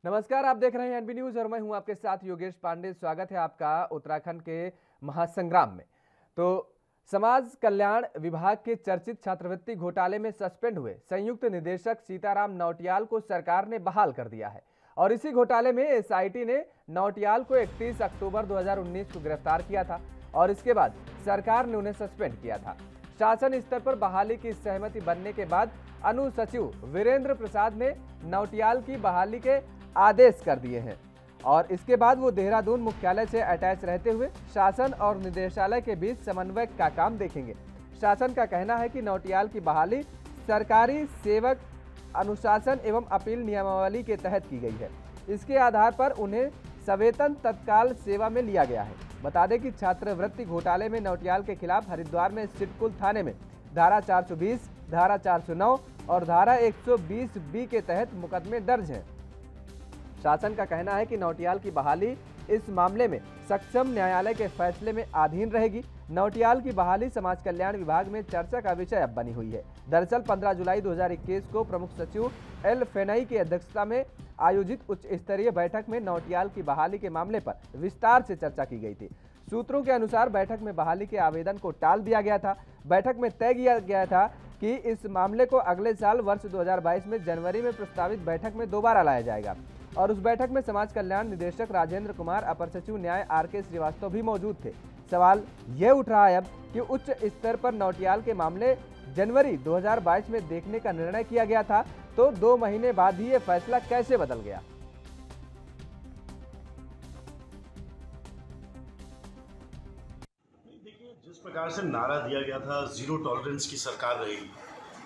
नमस्कार, आप देख रहे हैं एनबी न्यूज और मैं हूं आपके साथ योगेश पांडे। स्वागत है आपका उत्तराखंड के महासंग्राम में। तो समाज कल्याण विभाग के चर्चित छात्रवृत्ति घोटाले में सस्पेंड हुए संयुक्त निदेशक सीताराम नौटियाल को सरकार ने बहाल कर दिया है और इसी घोटाले में एसआईटी ने नौटियाल को 31 अक्टूबर 2019 को गिरफ्तार किया था और इसके बाद सरकार ने उन्हें सस्पेंड किया था। शासन स्तर पर बहाली की सहमति बनने के बाद अनुसचिव वीरेंद्र प्रसाद ने नौटियाल की बहाली के आदेश कर दिए हैं और इसके बाद वो देहरादून मुख्यालय से अटैच रहते हुए शासन और निदेशालय के बीच समन्वय का काम देखेंगे। शासन का कहना है कि नौटियाल की बहाली सरकारी सेवक अनुशासन एवं अपील नियमावली के तहत की गई है। इसके आधार पर उन्हें सवेतन तत्काल सेवा में लिया गया है। बता दें कि छात्रवृत्ति घोटाले में नौटियाल के खिलाफ हरिद्वार में सिडकुल थाने में धारा 420, धारा 409 और धारा 120B के तहत मुकदमे दर्ज हैं। शासन का कहना है कि नौटियाल की बहाली इस मामले में सक्षम न्यायालय के फैसले में अधीन रहेगी। नौटियाल की बहाली समाज कल्याण विभाग में चर्चा का विषय अब बनी हुई है। दरअसल 15 जुलाई 2021 को प्रमुख सचिव एल फेनई की अध्यक्षता में आयोजित उच्च स्तरीय बैठक में नौटियाल की बहाली के मामले पर विस्तार से चर्चा की गई थी। सूत्रों के अनुसार बैठक में बहाली के आवेदन को टाल दिया गया था। बैठक में तय किया गया था कि इस मामले को अगले साल वर्ष 2022 में जनवरी में प्रस्तावित बैठक में दोबारा लाया जाएगा और उस बैठक में समाज कल्याण निदेशक राजेंद्र कुमार, अपर सचिव न्याय आर.के. श्रीवास्तव भी मौजूद थे। सवाल यह उठ रहा है अब कि उच्च स्तर पर नौटियाल के मामले जनवरी 2022 में देखने का निर्णय किया गया था, तो 2 महीने बाद ही ये फैसला कैसे बदल गया। देखिए, जिस प्रकार से नारा दिया गया था जीरो टॉलरेंस की सरकार रहेगी,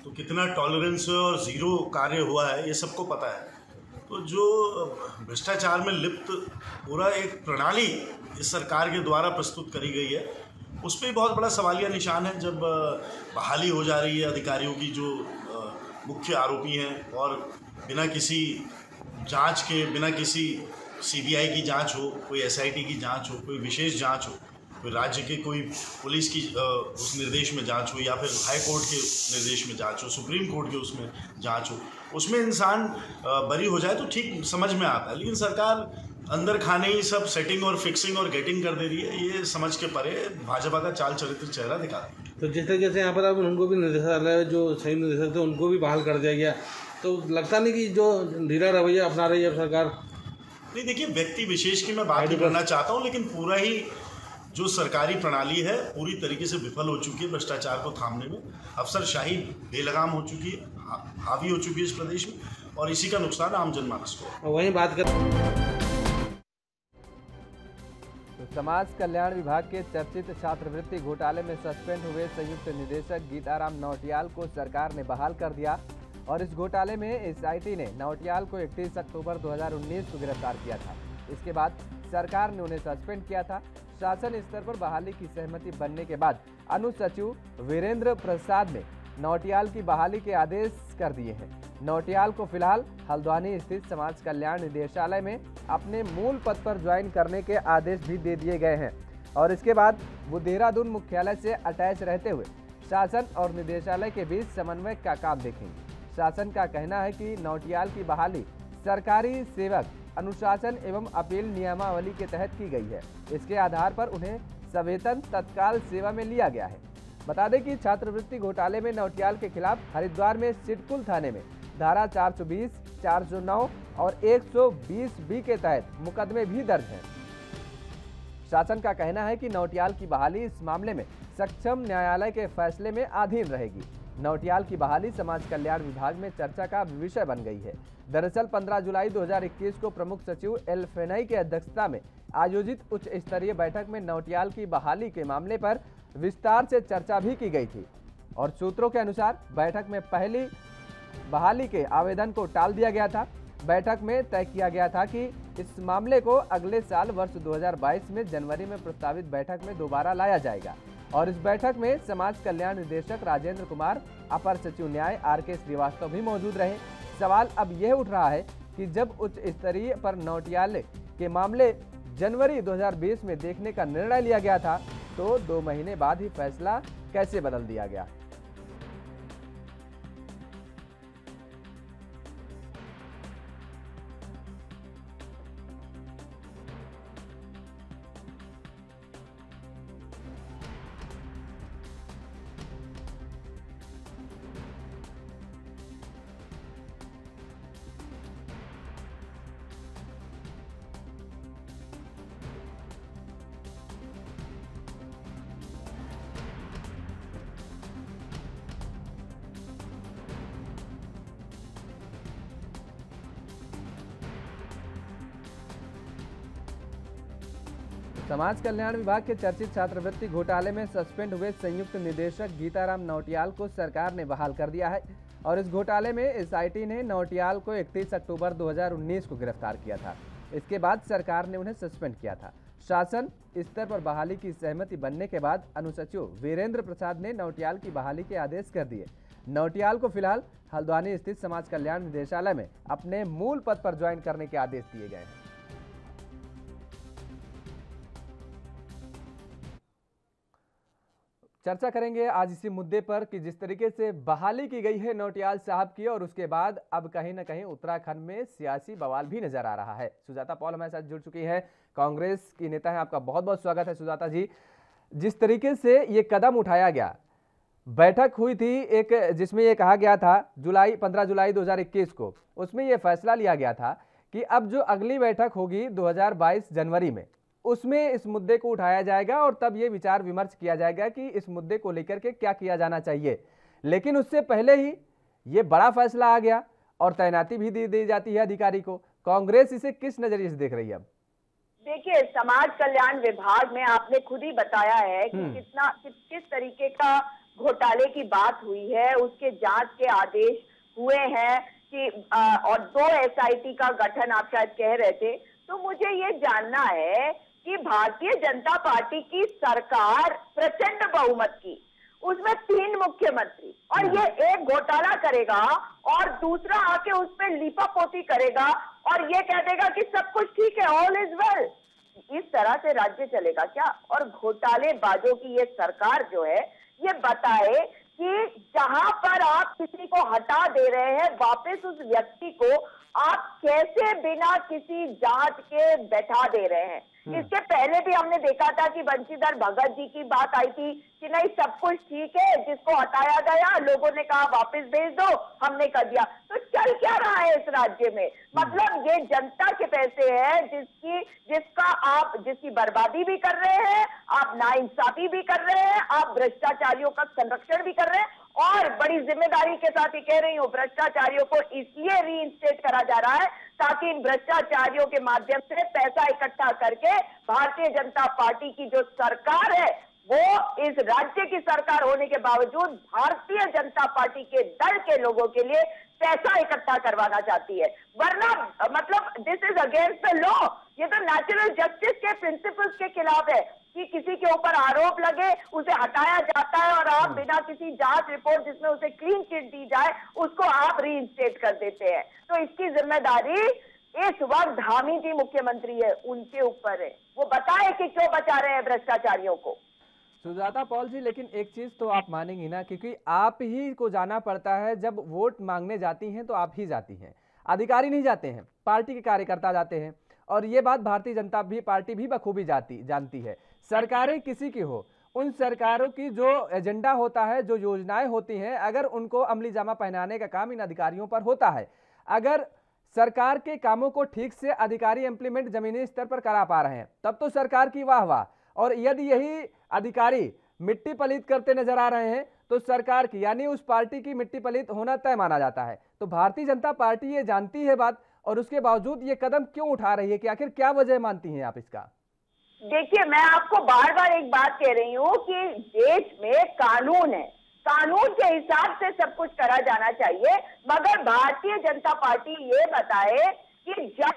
तो कितना टॉलरेंस और जीरो कार्य हुआ है ये सबको पता है। तो जो भ्रष्टाचार में लिप्त पूरा एक प्रणाली इस सरकार के द्वारा प्रस्तुत करी गई है, उस पर बहुत बड़ा सवालिया निशान है। जब बहाली हो जा रही है अधिकारियों की जो मुख्य आरोपी हैं और बिना किसी जांच के, बिना किसी सीबीआई की जांच हो, कोई एसआईटी की जांच हो, कोई विशेष जांच हो, कोई राज्य के कोई पुलिस की उस निर्देश में जांच हो या फिर हाई कोर्ट के निर्देश में जांच हो, सुप्रीम कोर्ट के उसमें जांच हो, उसमें इंसान बरी हो जाए तो ठीक समझ में आता है। लेकिन सरकार अंदर खाने ही सब सेटिंग और फिक्सिंग और गेटिंग कर दे रही है। ये समझ के परे भाजपा का चाल चरित्र चेहरा दिखा रही है। तो जिस तरीके से यहाँ पर अब उनको भी निदेशालय जो सही निदेशक थे उनको भी बहाल कर दिया गया, तो लगता नहीं कि जो ढीला रवैया अपना रही है सरकार। नहीं, देखिए, व्यक्ति विशेष की मैं बात नहीं करना चाहता हूँ, लेकिन पूरा ही जो सरकारी प्रणाली है पूरी तरीके से विफल हो चुकी है भ्रष्टाचार को थामने में। अफसरशाही बेलगाम हो चुकी है, हावी हो चुकी है इस प्रदेश में, और इसी का नुकसान आम जनमानस को। वहीं बात कर तो समाज कल्याण विभाग के चर्चित छात्रवृत्ति घोटाले में सस्पेंड हुए संयुक्त निदेशक गीताराम नौटियाल को सरकार ने बहाल कर दिया और इस घोटाले में एसआईटी ने नौटियाल को 31 अक्टूबर 2019 को गिरफ्तार किया था। इसके बाद सरकार ने उन्हें सस्पेंड किया था। शासन स्तर पर बहाली की सहमति बनने के बाद अनुसचिव वीरेंद्र प्रसाद ने नौटियाल की बहाली के आदेश कर दिए हैं। नौटियाल को फिलहाल हल्द्वानी स्थित समाज कल्याण निदेशालय में अपने मूल पद पर ज्वाइन करने के आदेश भी दे दिए गए हैं और इसके बाद वो देहरादून मुख्यालय से अटैच रहते हुए शासन और निदेशालय के बीच समन्वय का काम देखेंगे। शासन का कहना है कि नौटियाल की बहाली सरकारी सेवक अनुशासन एवं अपील नियमावली के तहत की गई है। इसके आधार पर उन्हें सवेतन तत्काल सेवा में लिया गया है। बता दें कि छात्रवृत्ति घोटाले में नौटियाल के खिलाफ हरिद्वार में सिडकुल थाने में धारा 420, 409 और 120B के तहत मुकदमे भी दर्ज हैं। शासन का कहना है कि नौटियाल की बहाली इस मामले में सक्षम न्यायालय के फैसले में अधीन रहेगी। नौटियाल की बहाली समाज कल्याण विभाग में चर्चा का विषय बन गई है। दरअसल 15 जुलाई 2021 को प्रमुख सचिव एल फेनई की अध्यक्षता में आयोजित उच्च स्तरीय बैठक में नौटियाल की बहाली के मामले पर विस्तार से चर्चा भी की गई थी और सूत्रों के अनुसार बैठक में पहली बहाली के आवेदन को टाल दिया गया था। बैठक में तय किया गया था कि इस मामले को अगले साल वर्ष 2022 में जनवरी में प्रस्तावित बैठक में दोबारा लाया जाएगा और इस बैठक में समाज कल्याण निदेशक राजेंद्र कुमार, अपर सचिव न्याय आर.के. श्रीवास्तव भी मौजूद रहे। सवाल अब यह उठ रहा है कि जब उच्च स्तरीय पर नौटियाल के मामले जनवरी 2020 में देखने का निर्णय लिया गया था, तो 2 महीने बाद ही फैसला कैसे बदल दिया गया। समाज कल्याण विभाग के चर्चित छात्रवृत्ति घोटाले में सस्पेंड हुए संयुक्त निदेशक गीताराम नौटियाल को सरकार ने बहाल कर दिया है और इस घोटाले में एसआईटी ने नौटियाल को 31 अक्टूबर 2019 को गिरफ्तार किया था। इसके बाद सरकार ने उन्हें सस्पेंड किया था। शासन स्तर पर बहाली की सहमति बनने के बाद अनुसचिव वीरेंद्र प्रसाद ने नौटियाल की बहाली के आदेश कर दिए। नौटियाल को फिलहाल हल्द्वानी स्थित समाज कल्याण निदेशालय में अपने मूल पद पर ज्वाइन करने के आदेश दिए गए हैं। चर्चा करेंगे आज इसी मुद्दे पर कि जिस तरीके से बहाली की गई है नौटियाल साहब की और उसके बाद अब कहीं ना कहीं उत्तराखंड में सियासी बवाल भी नजर आ रहा है। सुजाता पॉल हमारे साथ जुड़ चुकी है, कांग्रेस की नेता है। आपका बहुत बहुत स्वागत है सुजाता जी। जिस तरीके से ये कदम उठाया गया, बैठक हुई थी एक जिसमें ये कहा गया था 15 जुलाई 2021 को, उसमें ये फैसला लिया गया था कि अब जो अगली बैठक होगी 2022 जनवरी में, उसमें इस मुद्दे को उठाया जाएगा और तब ये विचार विमर्श किया जाएगा कि इस मुद्दे को लेकर के क्या किया जाना चाहिए। लेकिन उससे पहले ही ये बड़ा फैसला आ गया और तैनाती भी दी जाती है अधिकारी को। कांग्रेस इसे किस नजरिए से देख रही है? अब देखिए, समाज कल्याण विभाग में आपने खुद ही बताया है कि किस तरीके का घोटाले की बात हुई है, उसके जांच के आदेश हुए हैं कि और 2 एसआईटी का गठन आप शायद कह रहे थे। तो मुझे ये जानना है कि भारतीय जनता पार्टी की सरकार प्रचंड बहुमत की, उसमें 3 मुख्यमंत्री, और ये एक घोटाला करेगा और दूसरा आके उस पर लीपापोती करेगा और ये कह देगा कि सब कुछ ठीक है, ऑल इज वेल। इस तरह से राज्य चलेगा क्या? और घोटालेबाजों की ये सरकार जो है ये बताए कि जहां पर आप किसी को हटा दे रहे हैं, वापस उस व्यक्ति को आप कैसे बिना किसी जांच के बैठा दे रहे हैं। इसके पहले भी हमने देखा था कि बंशीधर भगत जी की बात आई थी कि नहीं सब कुछ ठीक है, जिसको हटाया गया लोगों ने कहा वापस भेज दो, हमने कर दिया। तो चल क्या रहा है इस राज्य में? मतलब ये जनता के पैसे हैं जिसकी बर्बादी भी कर रहे हैं, आप नाइंसाफी भी कर रहे हैं, आप भ्रष्टाचारियों का संरक्षण भी कर रहे हैं। और बड़ी जिम्मेदारी के साथ ही कह रही हूँ, भ्रष्टाचारियों को इसलिए रीइंस्टेट करा जा रहा है ताकि इन भ्रष्टाचारियों के माध्यम से पैसा इकट्ठा करके भारतीय जनता पार्टी की जो सरकार है वो इस राज्य की सरकार होने के बावजूद भारतीय जनता पार्टी के दल के लोगों के लिए पैसा इकट्ठा करवाना चाहती है। वरना मतलब this is against the law. ये तो नेचुरल जस्टिस के प्रिंसिपल्स के खिलाफ है कि किसी के ऊपर आरोप लगे, उसे हटाया जाता है और आप बिना किसी जांच रिपोर्ट जिसमें उसे क्लीन चिट दी जाए उसको आप रीइंस्टेट कर देते हैं। तो इसकी जिम्मेदारी इस वक्त धामी जी मुख्यमंत्री है, उनके ऊपर है। वो बताए कि क्यों बचा रहे हैं भ्रष्टाचारियों को। सुजाता पॉल जी, लेकिन एक चीज तो आप मानेंगी ना, क्योंकि आप ही को जाना पड़ता है। जब वोट मांगने जाती हैं तो आप ही जाती हैं, अधिकारी नहीं जाते हैं, पार्टी के कार्यकर्ता जाते हैं। और ये बात भारतीय जनता पार्टी भी बखूबी जानती है। सरकारें किसी की हो, उन सरकारों की जो एजेंडा होता है, जो योजनाएं होती हैं, अगर उनको अमली जामा पहनाने का काम इन अधिकारियों पर होता है, अगर सरकार के कामों को ठीक से अधिकारी इंप्लीमेंट जमीनी स्तर पर करा पा रहे हैं तब तो सरकार की वाह वाह। और यदि यही अधिकारी मिट्टी पलीत करते नजर आ रहे हैं तो सरकार की यानी उस पार्टी की मिट्टी पलीत होना तय माना जाता है। तो भारतीय जनता पार्टी ये जानती है बात और उसके बावजूद ये कदम क्यों उठा रही है कि आखिर क्या वजह मानती हैं आप इसका? देखिए, मैं आपको बार बार एक बात कह रही हूँ कि देश में कानून है, कानून के हिसाब से सब कुछ करा जाना चाहिए। मगर भारतीय जनता पार्टी ये बताए कि जब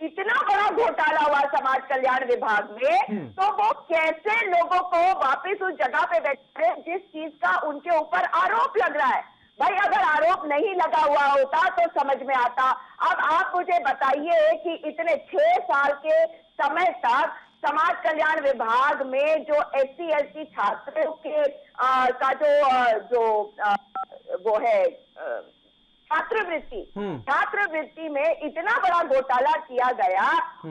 इतना बड़ा घोटाला हुआ समाज कल्याण विभाग में तो वो कैसे लोगों को वापस उस जगह पे बैठे जिस चीज का उनके ऊपर आरोप लग रहा है। भाई अगर आरोप नहीं लगा हुआ होता तो समझ में आता। अब आप मुझे बताइए कि इतने 6 साल के समय तक समाज कल्याण विभाग में जो SC/ST छात्रों के का जो वो है छात्रवृत्ति में इतना बड़ा घोटाला किया गया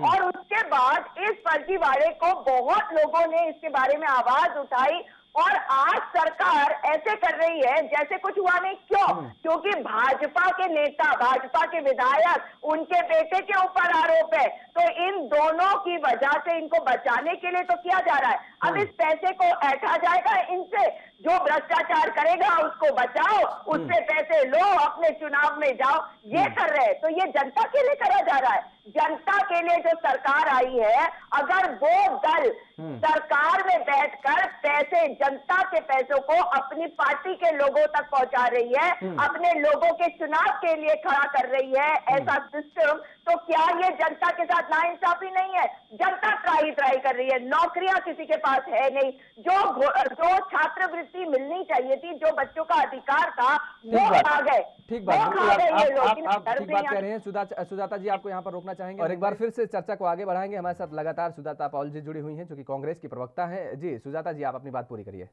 और उसके बाद इस फर्जीवाड़े को बहुत लोगों ने इसके बारे में आवाज उठाई और आज सरकार ऐसे कर रही है जैसे कुछ हुआ नहीं। क्यों? क्योंकि भाजपा के नेता, भाजपा के विधायक, उनके बेटे के ऊपर आरोप है। तो इन दोनों की वजह से इनको बचाने के लिए तो किया जा रहा है। अब इस पैसे को ऐंठा जाएगा इनसे, जो भ्रष्टाचार करेगा उसको बचाओ, उससे पैसे लो, अपने चुनाव में जाओ, ये कर रहे हैं। तो ये जनता के लिए करा जा रहा है। जनता के लिए जो सरकार आई है, अगर वो दल सरकार में बैठकर पैसे, जनता के पैसों को अपनी पार्टी के लोगों तक पहुंचा रही है, अपने लोगों के चुनाव के लिए खड़ा कर रही है ऐसा सिस्टम, तो क्या ये जनता के साथ नाइंसाफी नहीं है? जनता त्राही कर रही है, नौकरियां किसी के पास है नहीं, जो छात्रवृत्ति मिलनी चाहिए थी, जो बच्चों का अधिकार था, वो खा गए। ठीक बात, आप ठीक बात कह रहे हैं। सुजाता जी, आपको यहाँ पर रोकना चाहेंगे और एक बार फिर से चर्चा को आगे बढ़ाएंगे। हमारे साथ लगातार सुजाता पॉल जी जुड़ी हुई हैं, जो कि कांग्रेस की प्रवक्ता हैं। जी सुजाता जी, आप अपनी बात पूरी करिए।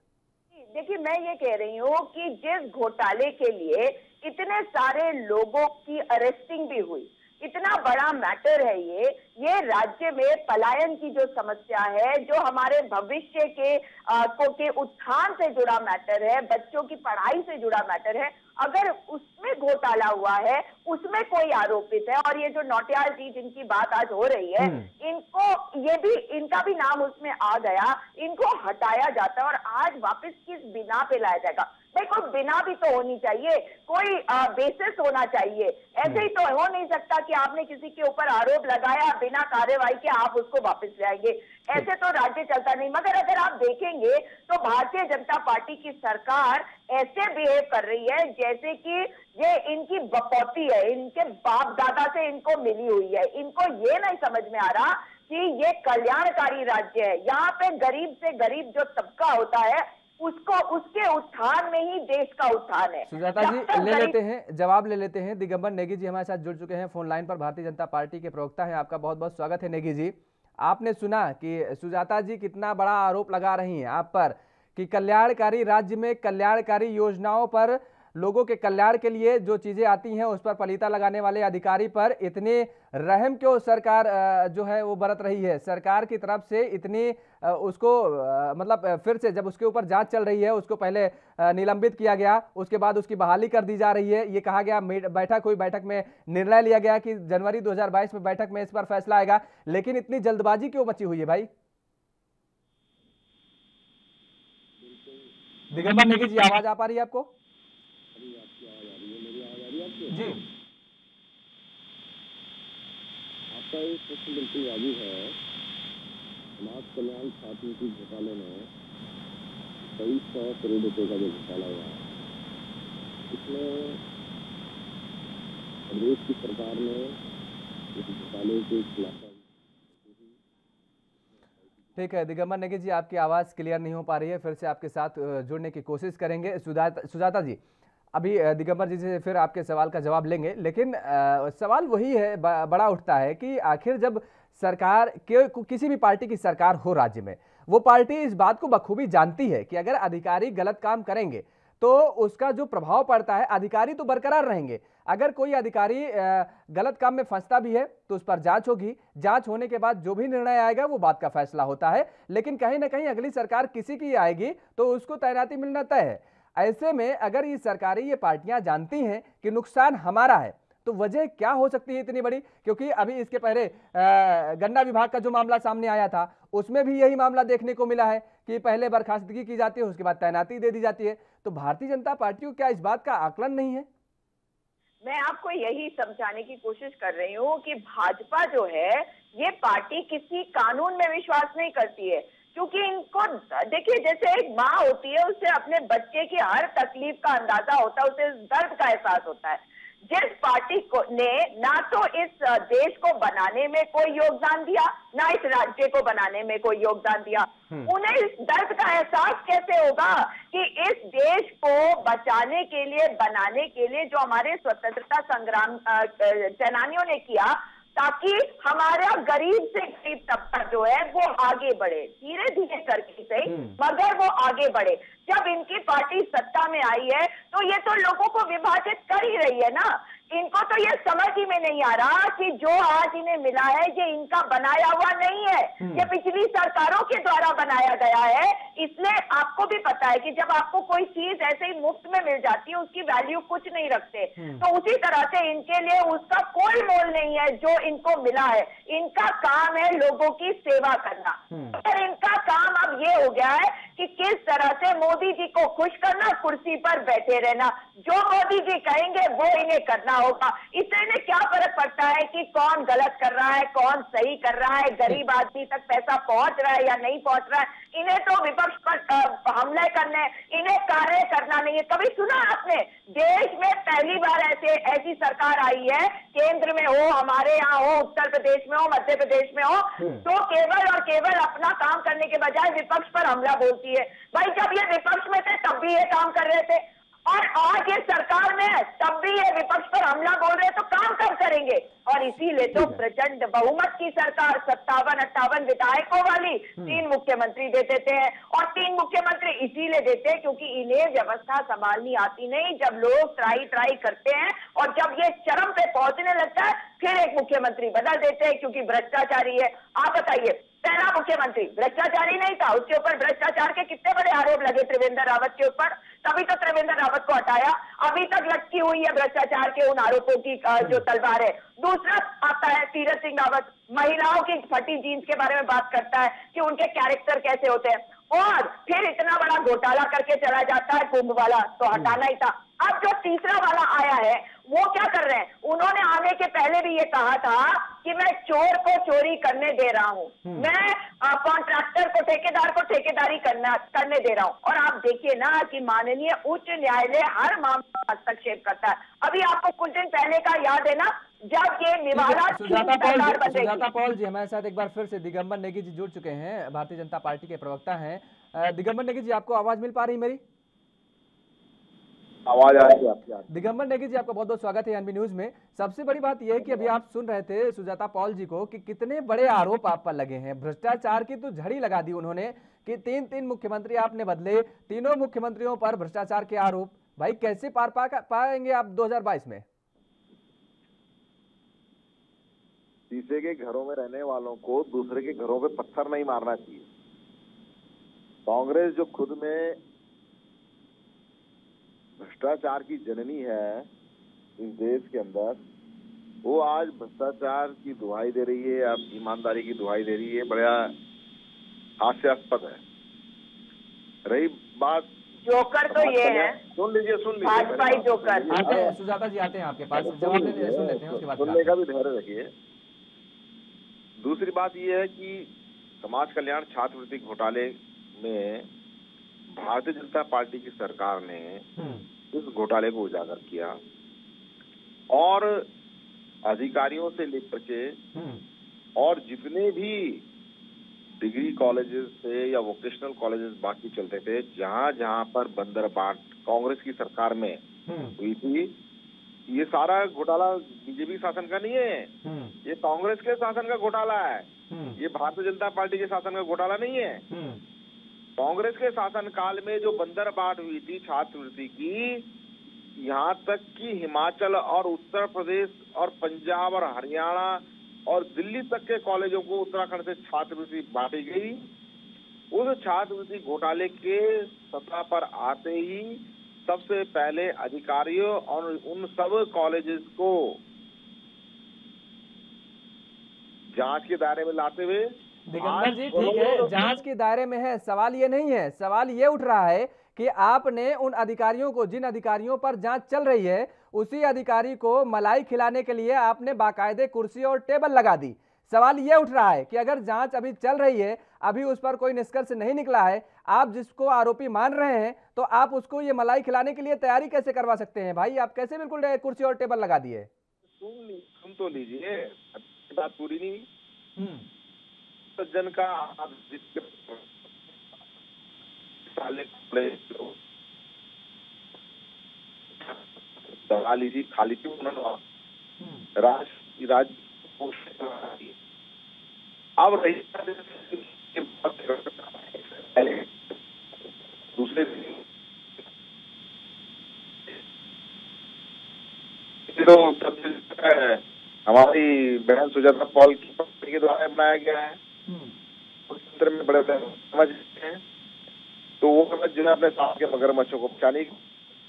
देखिए, मैं ये कह रही हूँ कि जिस घोटाले के लिए इतने सारे लोगों की अरेस्टिंग भी हुई, इतना बड़ा मैटर है ये राज्य में पलायन की जो समस्या है, जो हमारे भविष्य के उत्थान से जुड़ा मैटर है, बच्चों की पढ़ाई से जुड़ा मैटर है, अगर उसमें घोटाला हुआ है, उसमें कोई आरोपित है, और ये जो नौटियाल जी जिनकी बात आज हो रही है, इनका भी नाम उसमें आ गया, इनको हटाया जाता है और आज वापस किस बिना पे लाया जाएगा? भाई कोई बिना भी तो होनी चाहिए, कोई बेसिस होना चाहिए। ऐसे ही तो हो नहीं सकता कि आपने किसी के ऊपर आरोप लगाया, बिना कार्यवाही के आप उसको वापस ले आएंगे। ऐसे तो राज्य चलता नहीं। मगर अगर आप देखेंगे तो भारतीय जनता पार्टी की सरकार ऐसे बिहेव कर रही है जैसे कि ये इनकी बपौती है, इनके बाप दादा से इनको मिली हुई है। इनको ये नहीं समझ में आ रहा कि ये कल्याणकारी राज्य है। यहाँ पे गरीब से गरीब जो तबका होता है, उसके उत्थान में ही देश का उत्थान है। सुजाता जी, जवाब ले लेते हैं। दिगंबर नेगी जी हमारे साथ जुड़ चुके हैं फोन लाइन पर, भारतीय जनता पार्टी के प्रवक्ता हैं। आपका बहुत बहुत स्वागत है नेगी जी। आपने सुना कि सुजाता जी कितना बड़ा आरोप लगा रही हैं आप पर कि कल्याणकारी राज्य में कल्याणकारी योजनाओं पर, लोगों के कल्याण के लिए जो चीजें आती हैं उस पर पलीता लगाने वाले अधिकारी पर इतने रहम क्यों सरकार जो है वो बरत रही है? सरकार की तरफ से इतनी उसको मतलब फिर से जब उसके ऊपर जांच चल रही है, उसको पहले निलंबित किया गया, उसके बाद उसकी बहाली कर दी जा रही है। ये कहा गया बैठक में निर्णय लिया गया कि जनवरी 2022 में बैठक में इस पर फैसला आएगा, लेकिन इतनी जल्दबाजी क्यों मची हुई है भाई? दिगंबर नेगी जी, आवाज आ पा रही है आपको? जी, आपका एक प्रश्न बिल्कुल वाजिब है। समाज कल्याण छात्र नीति घोटाले में 2300 करोड़ रुपए का जो घोटाला हुआ है, इसमें प्रदेश की सरकार ने इस घोटाले के खिलाफ। ठीक है दिगंबर नेगी जी, आपकी आवाज़ क्लियर नहीं हो पा रही है, फिर से आपके साथ जुड़ने की कोशिश करेंगे। सुजाता जी, अभी दिगंबर जी से फिर आपके सवाल का जवाब लेंगे, लेकिन सवाल वही है, बड़ा उठता है कि आखिर जब सरकार किसी भी पार्टी की सरकार हो राज्य में, वो पार्टी इस बात को बखूबी जानती है कि अगर अधिकारी गलत काम करेंगे तो उसका जो प्रभाव पड़ता है, अधिकारी तो बरकरार रहेंगे। अगर कोई अधिकारी गलत काम में फंसता भी है तो उस पर जांच होगी, जांच होने के बाद जो भी निर्णय आएगा वो बात का फैसला होता है। लेकिन कहीं ना कहीं अगली सरकार किसी की आएगी तो उसको तैनाती मिलना तय है। ऐसे में अगर ये सरकारी ये पार्टियां जानती हैं कि नुकसान हमारा है, तो वजह क्या हो सकती है इतनी बड़ी? क्योंकि अभी इसके पहले गन्ना विभाग का जो मामला सामने आया था, उसमें भी यही मामला देखने को मिला है कि पहले बर्खास्तगी की जाती है, उसके बाद तैनाती दे दी जाती है। तो भारतीय जनता पार्टी को क्या इस बात का आकलन नहीं है? मैं आपको यही समझाने की कोशिश कर रही हूँ कि भाजपा जो है, ये पार्टी किसी कानून में विश्वास नहीं करती है। क्योंकि इनको देखिए, जैसे एक माँ होती है, उसे अपने बच्चे की हर तकलीफ का अंदाजा होता है, उसे दर्द का एहसास होता है। जिस पार्टी को ने ना तो इस देश को बनाने में कोई योगदान दिया, ना इस राज्य को बनाने में कोई योगदान दिया, उन्हें इस दर्द का एहसास कैसे होगा कि इस देश को बचाने के लिए, बनाने के लिए जो हमारे स्वतंत्रता संग्राम सेनानियों ने किया, ताकि हमारा गरीब से गरीब तबका जो है वो आगे बढ़े, धीरे धीरे करके सही, मगर वो आगे बढ़े। जब इनकी पार्टी सत्ता में आई है तो ये तो लोगों को विभाजित कर ही रही है ना। इनको तो ये समझ ही में नहीं आ रहा कि जो आज इन्हें मिला है ये इनका बनाया हुआ नहीं है, ये पिछली सरकारों के द्वारा बनाया गया है। इसलिए आपको भी पता है कि जब आपको कोई चीज ऐसे ही मुफ्त में मिल जाती है उसकी वैल्यू कुछ नहीं रखते, तो उसी तरह से इनके लिए उसका कोई मोल नहीं है जो इनको मिला है। इनका काम है लोगों की सेवा करना, और इनका काम अब ये हो गया है कि किस तरह से मोदी जी को खुश करना, कुर्सी पर बैठे रहना, जो मोदी जी कहेंगे वो इन्हें करना होगा। इससे इन्हें क्या फर्क पड़ता है कि कौन गलत कर रहा है, कौन सही कर रहा है, गरीब आदमी तक पैसा पहुंच रहा है या नहीं पहुंच रहा है। इन्हें तो विपक्ष पर हमले करने, इन्हें कार्य करना नहीं है। कभी सुना आपने देश में पहली बार ऐसी सरकार आई है, केंद्र में हो, हमारे यहाँ हो, उत्तर प्रदेश में हो, मध्य प्रदेश में हो, तो केवल और केवल अपना काम करने के बजाय विपक्ष पर हमला बोलती है। भाई जब ये विपक्ष में थे तब भी ये काम कर रहे थे, और आज ये सरकार में है तब भी ये विपक्ष पर हमला बोल रहे हैं, तो काम कब करेंगे? और इसीलिए तो प्रचंड बहुमत की सरकार 57-58 विधायकों वाली 3 मुख्यमंत्री दे देते हैं, और 3 मुख्यमंत्री इसीलिए देते हैं क्योंकि इन्हें व्यवस्था संभालनी आती नहीं। जब लोग ट्राई करते हैं और जब ये चरम पे पहुंचने लगता है फिर एक मुख्यमंत्री बदल देते हैं क्योंकि भ्रष्टाचारी है। आप बताइए, पहला मुख्यमंत्री भ्रष्टाचारी नहीं था, उसके ऊपर भ्रष्टाचार के कितने बड़े आरोप लगे त्रिवेंद्र रावत के ऊपर, तभी तो त्रिवेंद्र रावत को हटाया। अभी तक लटकी हुई है भ्रष्टाचार के उन आरोपों की जो तलवार है। दूसरा आता है तीरथ सिंह रावत, महिलाओं की फटी जीन्स के बारे में बात करता है कि उनके कैरेक्टर कैसे होते हैं, और फिर इतना बड़ा घोटाला करके चला जाता है कुंभ वाला, तो हटाना ही था। अब जो तीसरा वाला आया है वो क्या कर रहे हैं? उन्होंने आने के पहले भी ये कहा था कि मैं चोर को चोरी करने दे रहा हूं, मैं कॉन्ट्रैक्टर को, ठेकेदार को ठेकेदारी करने दे रहा हूं। और आप देखिए ना कि माननीय उच्च न्यायालय हर मामले में हस्तक्षेप करता है। अभी आपको कुछ दिन पहले का याद है ना, जब ये निवाला सुजाता पॉल जी हमारे साथ एक बार फिर से दिगंबर नेगी जी जुड़ चुके हैं, भारतीय जनता पार्टी के प्रवक्ता हैं। दिगंबर नेगी जी, आपको आवाज मिल पा रही मेरी? आवाज आ रही है आपकी? दिगंबर नेगी जी, आपका बहुत बहुत स्वागत है एनबी न्यूज में। सबसे बड़ी बात यह है कि अभी आप सुन रहे थे सुजाता पॉल जी को कि कितने बड़े आरोप आप पर लगे हैं। भ्रष्टाचार की तो झड़ी लगा दी उन्होंने कि 3 मुख्यमंत्री आपने बदले, तीनों मुख्यमंत्रियों पर भ्रष्टाचार के आरोप। भाई कैसे पार पाएंगे आप 2022 में? शीशे के घरों में रहने वालों को दूसरे के घरों पे पत्थर नहीं मारना चाहिए। कांग्रेस जो खुद में भ्रष्टाचार की जननी है इस देश के अंदर, वो आज भ्रष्टाचार की दुहाई दे रही है, अब ईमानदारी की दुहाई दे रही है। बड़ा हास्यास्पद है। रही बात जोकर, तो ये है, सुन लीजिए भाजपाई जोकर। आते हैं सुजाता जी, आते हैं आपके पास, जवाब सुन लेते हैं, उसके बाद सुनने का भी धैर्य रखिए। दूसरी बात यह है कि समाज कल्याण छात्रवृत्ति घोटाले में भारतीय जनता पार्टी की सरकार ने इस घोटाले को उजागर किया, और अधिकारियों से लेकर के और जितने भी डिग्री कॉलेजेस थे या वोकेशनल कॉलेजेस बाकी चलते थे, जहां जहां पर बंदरबाट कांग्रेस की सरकार में हुई थी, ये सारा घोटाला बीजेपी शासन का नहीं है, ये कांग्रेस के शासन का घोटाला है। ये भारतीय जनता पार्टी के शासन का घोटाला नहीं है। कांग्रेस के शासनकाल में जो बंदरबाट हुई थी छात्रवृत्ति की, यहाँ तक कि हिमाचल और उत्तर प्रदेश और पंजाब और हरियाणा और दिल्ली तक के कॉलेजों को उत्तराखंड से छात्रवृत्ति बांटी गई। उस छात्रवृत्ति घोटाले के सत्ता पर आते ही सबसे पहले अधिकारियों और उन सब कॉलेजेस को जांच के दायरे में लाते हुए, दिगंबर जी ठीक है, जांच के दायरे में है, सवाल ये नहीं है। सवाल ये उठ रहा है कि आपने उन अधिकारियों को, जिन अधिकारियों पर जांच चल रही है, उसी अधिकारी को मलाई खिलाने के लिए आपने बाकायदे कुर्सी और टेबल लगा दी। सवाल ये उठ रहा है कि अगर जांच अभी चल रही है, अभी उस पर कोई निष्कर्ष नहीं निकला है, आप जिसको आरोपी मान रहे हैं, तो आप उसको ये मलाई खिलाने के लिए तैयारी कैसे करवा सकते हैं? भाई आप कैसे बिल्कुल कुर्सी और टेबल लगा दिए? सुन तो लीजिए, बात पूरी नहीं। सज्जन का दवा लीजिए, खा लीजिए, उन्होंने राज अब रही दूसरे तो हमारी बहन सुजाता पॉल की पत्नी के द्वारा बनाया गया है। उस तंत्र में बड़े समझ हैं, तो वो जो है अपने साथ के मगरमच्छों को बचाने की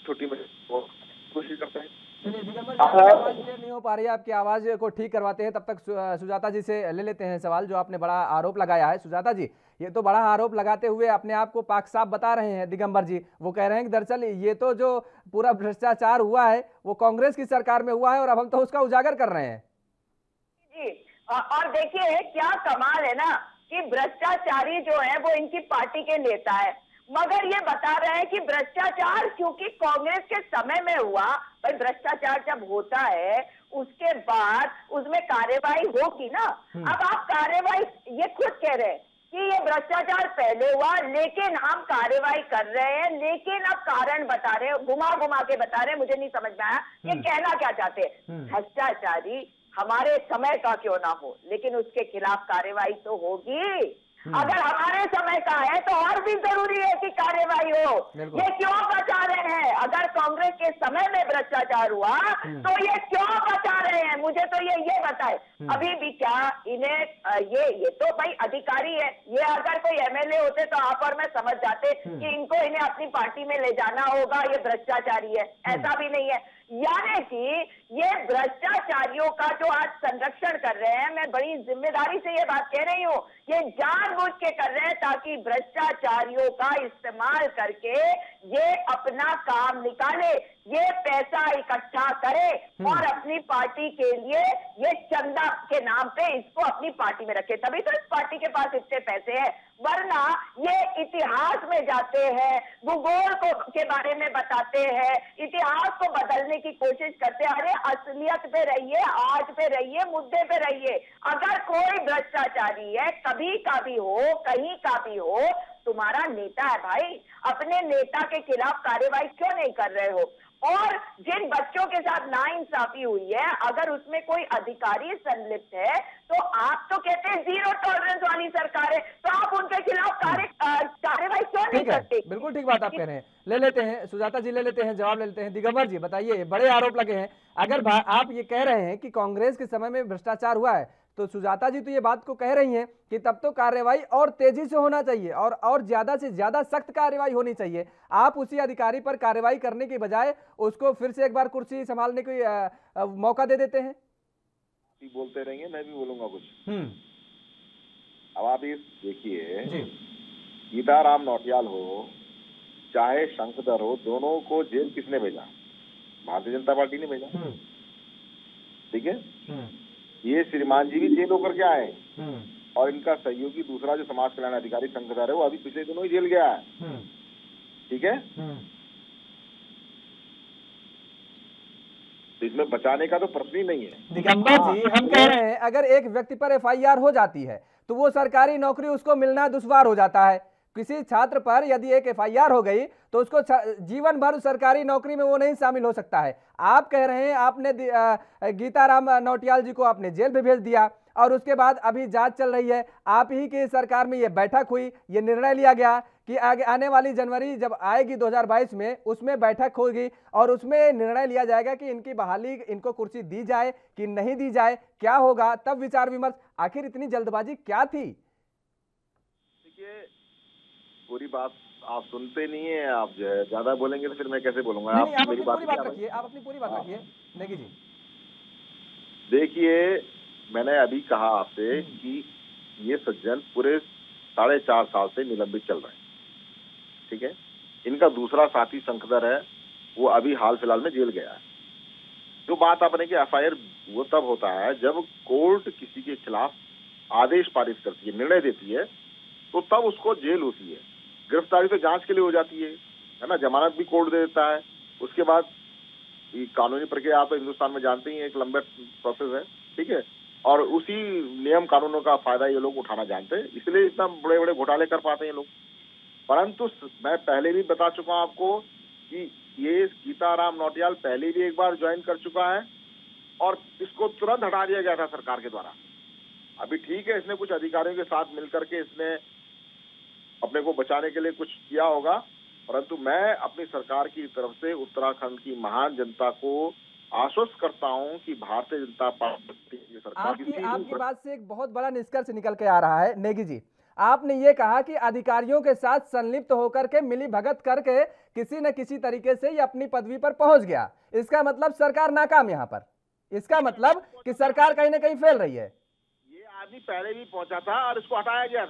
छोटी कोशिश करते हैं। चलिए दिगंबर जी, आपकी आवाज क्लियर नहीं हो पा रही है, आपकी आवाज को ठीक करवाते हैं। तब तक सुजाता जी से ले लेते हैं सवाल, जो आपने बड़ा आरोप लगाया है। सुजाता जी, ये तो बड़ा आरोप लगाते हुए अपने आप को पाक साफ बता रहे हैं दिगंबर जी। वो कह रहे हैं कि दरअसल ये तो जो पूरा भ्रष्टाचार हुआ है वो कांग्रेस की सरकार में हुआ है और अब हम तो उसका उजागर कर रहे हैं। जी, और देखिए क्या कमाल है ना कि भ्रष्टाचारी जो है वो इनकी पार्टी के नेता है, मगर ये बता रहे हैं कि भ्रष्टाचार क्योंकि कांग्रेस के समय में हुआ। भाई भ्रष्टाचार जब होता है उसके बाद उसमें कार्यवाही होगी ना। अब आप कार्यवाही, ये खुद कह रहे हैं कि ये भ्रष्टाचार पहले हुआ लेकिन हम कार्यवाही कर रहे हैं, लेकिन अब कारण बता रहे हैं, घुमा घुमा के बता रहे हैं। मुझे नहीं समझ में आया ये कहना क्या चाहते हैं। भ्रष्टाचारी हमारे समय का क्यों ना हो, लेकिन उसके खिलाफ कार्यवाही तो होगी। अगर हमारे समय का है तो और भी जरूरी है कि कार्यवाही हो। ये क्यों बचा रहे हैं? अगर कांग्रेस के समय में भ्रष्टाचार हुआ तो ये क्यों बचा रहे हैं? मुझे तो ये बताए अभी भी क्या इन्हें ये तो भाई अधिकारी है। ये अगर कोई एमएलए होते तो आप और मैं समझ जाते कि इनको इन्हें अपनी पार्टी में ले जाना होगा, ये भ्रष्टाचारी है। ऐसा भी नहीं है, यानी कि ये भ्रष्टाचारियों का जो आज संरक्षण कर रहे हैं, मैं बड़ी जिम्मेदारी से ये बात कह रही हूँ, ये जानबूझ के कर रहे हैं ताकि भ्रष्टाचारियों का इस्तेमाल करके ये अपना काम निकाले, ये पैसा इकट्ठा करे और अपनी पार्टी के लिए ये चंदा के नाम पे इसको अपनी पार्टी में रखे। तभी तो इस पार्टी के पास इतने पैसे हैं, वरना ये इतिहास में जाते हैं, भूगोल को के बारे में बताते हैं, इतिहास को बदलने की कोशिश करते हैं। अरे असलियत पे रहिए, आज पे रहिए, मुद्दे पे रहिए। अगर कोई भ्रष्टाचारी है, कभी का भी हो, कहीं का भी हो, तुम्हारा नेता है भाई, अपने नेता के खिलाफ कार्यवाही क्यों नहीं कर रहे हो? और जिन बच्चों के साथ नाइंसाफी हुई है, अगर उसमें कोई अधिकारी संलिप्त है तो आप तो कहते हैं जीरो टॉलरेंस वाली सरकार है, तो आप उनके खिलाफ कार्यवाही क्यों नहीं करते? बिल्कुल ठीक बात आप कह रहे हैं। ले लेते हैं सुजाता जी, ले लेते हैं जवाब, ले लेते हैं दिगंबर जी। बताइए, बड़े आरोप लगे हैं। अगर आप ये कह रहे हैं कि कांग्रेस के समय में भ्रष्टाचार हुआ है, तो सुजाता जी तो ये बात को कह रही हैं कि तब तो कार्रवाई और तेजी से होना चाहिए और ज्यादा से ज्यादा सख्त कार्रवाई होनी चाहिए। आप उसी अधिकारी पर कार्रवाई करने के बजाय उसको फिर से एक बार कुर्सी संभालने का मौका दे देते हैं। बोलते रहेंगे, मैं भी बोलूंगा कुछ। अब आप ये देखिए, गीताराम नौटियाल हो चाहे शंखधर हो, दोनों को जेल किसने भेजा? भारतीय जनता पार्टी ने भेजा। ठीक है, ये श्रीमान जी भी जेल होकर के आए और इनका सहयोगी दूसरा जो समाज कल्याण अधिकारी शंखधर है वो अभी पिछले दिनों ही जेल गया है। ठीक है, तो इसमें बचाने का तो प्रश्न ही नहीं है। दिगंबर जी, हम कह रहे हैं अगर एक व्यक्ति पर एफआईआर हो जाती है तो वो सरकारी नौकरी उसको मिलना दुश्वार हो जाता है। किसी छात्र पर यदि एक एफआईआर हो गई तो उसको जीवन भर सरकारी नौकरी में वो नहीं शामिल हो सकता है। आप कह रहे हैं आपने गीताराम नौटियाल जी को आपने जेल में भेज दिया और उसके बाद अभी जांच चल रही है। आप ही की सरकार में ये बैठक हुई, ये निर्णय लिया गया कि आगे आने वाली जनवरी जब आएगी 2022 में, उसमें बैठक होगी और उसमें निर्णय लिया जाएगा कि इनकी बहाली, इनको कुर्सी दी जाए कि नहीं दी जाए, क्या होगा, तब विचार विमर्श। आखिर इतनी जल्दबाजी क्या थी? देखिए, पूरी बात आप सुनते नहीं है, आप जो है ज्यादा बोलेंगे तो फिर मैं कैसे बोलूंगा? आप अपनी पूरी बात रखिए, आप अपनी पूरी बात रखिए नेगी जी। देखिए, मैंने अभी कहा आपसे कि ये सज्जन पूरे 4.5 साल से निलंबित चल रहे हैं। ठीक है, इनका दूसरा साथी शंखधर है, वो अभी हाल फिलहाल में जेल गया है। जो बात आपने की एफआईआर, वो तब होता है जब कोर्ट किसी के खिलाफ आदेश पारित करती है, निर्णय देती है, तो तब उसको जेल होती है। गिरफ्तारी तो जांच के लिए हो जाती है ना, जमानत भी कोर्ट दे देता है। उसके बाद कानूनी प्रक्रिया आप तो हिंदुस्तान में जानते ही हैं, एक लंबा प्रोसेस है। ठीक है, और उसी नियम कानूनों का फायदा ये लोग उठाना जानते हैं, इसलिए इतना बड़े बड़े घोटाले कर पाते हैं ये लोग। परंतु मैं पहले भी बता चुका हूं आपको कि ये गीताराम नौटियाल पहले भी एक बार ज्वाइन कर चुका है और इसको तुरंत हटा दिया गया था सरकार के द्वारा। अभी ठीक है, इसने कुछ अधिकारियों के साथ मिलकर के इसने अपने को बचाने के लिए कुछ किया होगा, परंतु मैं अपनी सरकार की तरफ से उत्तराखंड की महान जनता को आश्वस्त करता हूं कि भारतीय जनता पार्टी की सरकार आपकी बात से एक बहुत बड़ा निष्कर्ष निकल के आ रहा है नेगी जी। आपने ये कहा कि अधिकारियों के साथ संलिप्त होकर के मिली भगत करके किसी न किसी तरीके से ये अपनी पदवी पर पहुंच गया। इसका मतलब सरकार नाकाम यहाँ पर, इसका मतलब कि सरकार कहीं ना कहीं फेल रही है। ये आदमी पहले भी पहुंचा था और इसको हटाया गया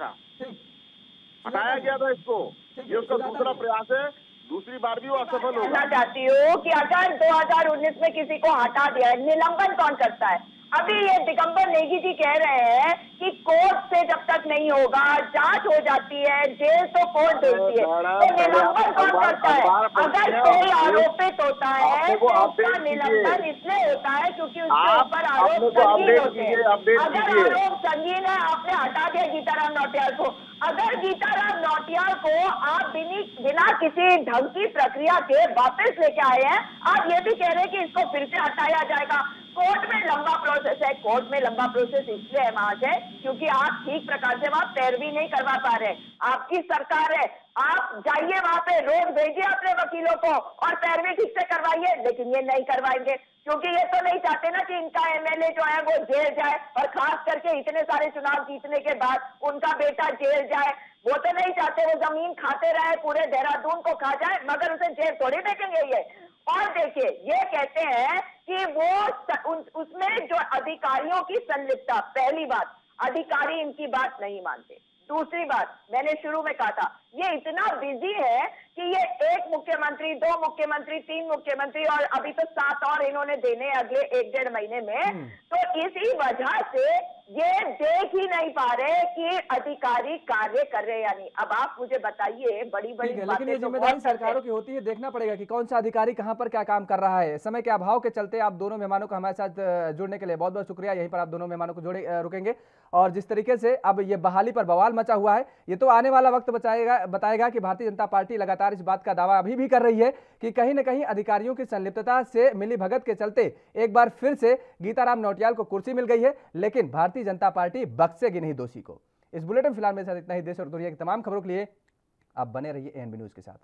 था, इसको। ये उसका दूसरा प्रयास है, दूसरी बार भी वो असफल होगा। कहना चाहती हूँ कि अगर 2019 में किसी को हटा दिया, निलंबन कौन करता है? अभी ये दिगंबर नेगी जी कह रहे हैं कि कोर्ट से जब तक नहीं होगा, जांच हो जाती है, जेल तो कोर्ट देती है, तो निलंबन कौन करता है? अगर कोई आरोपित होता है तो उसका निलंबन इसलिए होता है क्योंकि उसके ऊपर आरोप संगीन होते हैं। अगर आरोप संगीन है, आपने हटा दिया गीताराम नौटियाल को। अगर गीताराम नौटियाल को आप बिना किसी ढंग की प्रक्रिया के वापस लेके आए हैं, आप ये भी कह रहे हैं कि इसको फिर से हटाया जाएगा। कोर्ट में लंबा प्रोसेस है। कोर्ट में लंबा प्रोसेस इसलिए है महाशय क्योंकि आप ठीक प्रकार से वहां पैरवी नहीं करवा पा रहे। आपकी सरकार है, आप जाइए वहां पे, रोज भेजिए अपने वकीलों को और पैरवी ठीक से करवाइए, लेकिन ये नहीं करवाएंगे क्योंकि ये तो नहीं चाहते ना कि इनका एमएलए जो है वो जेल जाए, और खास करके इतने सारे चुनाव जीतने के बाद उनका बेटा जेल जाए। वो तो नहीं चाहते, वो जमीन खाते रहे, पूरे देहरादून को खा जाए, मगर उसे जेल थोड़ी देखेंगे ये। और देखिए, ये कहते हैं कि वो उसमें जो अधिकारियों की संलिप्तता, पहली बात, अधिकारी इनकी बात नहीं मानते। दूसरी बात, मैंने शुरू में कहा था, ये इतना बिजी है कि ये एक मुख्यमंत्री, 2 मुख्यमंत्री, 3 मुख्यमंत्री और अभी तो 7 और इन्होंने देने अगले 1-1.5 महीने में। तो इसी वजह से ये देख ही नहीं पा रहे कि अधिकारी कार्य कर रहे या नहीं। अब आप मुझे बताइए, बड़ी बड़ी लेकिन ये जिम्मेदारी सरकारों की होती है, देखना पड़ेगा कि कौन सा अधिकारी कहां पर क्या काम कर रहा है। समय के अभाव के चलते आप दोनों मेहमानों को हमारे साथ जुड़ने के लिए बहुत बहुत शुक्रिया। यहीं पर आप दोनों मेहमानों को रुकेंगे। और जिस तरीके से अब ये बहाली पर बवाल मचा हुआ है, ये तो आने वाला वक्त बताएगा कि भारतीय जनता पार्टी लगातार इस बात का दावा अभी भी कर रही है कि कहीं न कहीं अधिकारियों की संलिप्तता से मिली भगत के चलते एक बार फिर से गीताराम नौटियाल को कुर्सी मिल गई है, लेकिन भारतीय जनता पार्टी बख्शेगी नहीं दोषी को। इस बुलेटिन फिलहाल मेरे साथ इतना ही। देश और दुनिया की तमाम खबरों के लिए आप बने रहिए एएनबी न्यूज के साथ।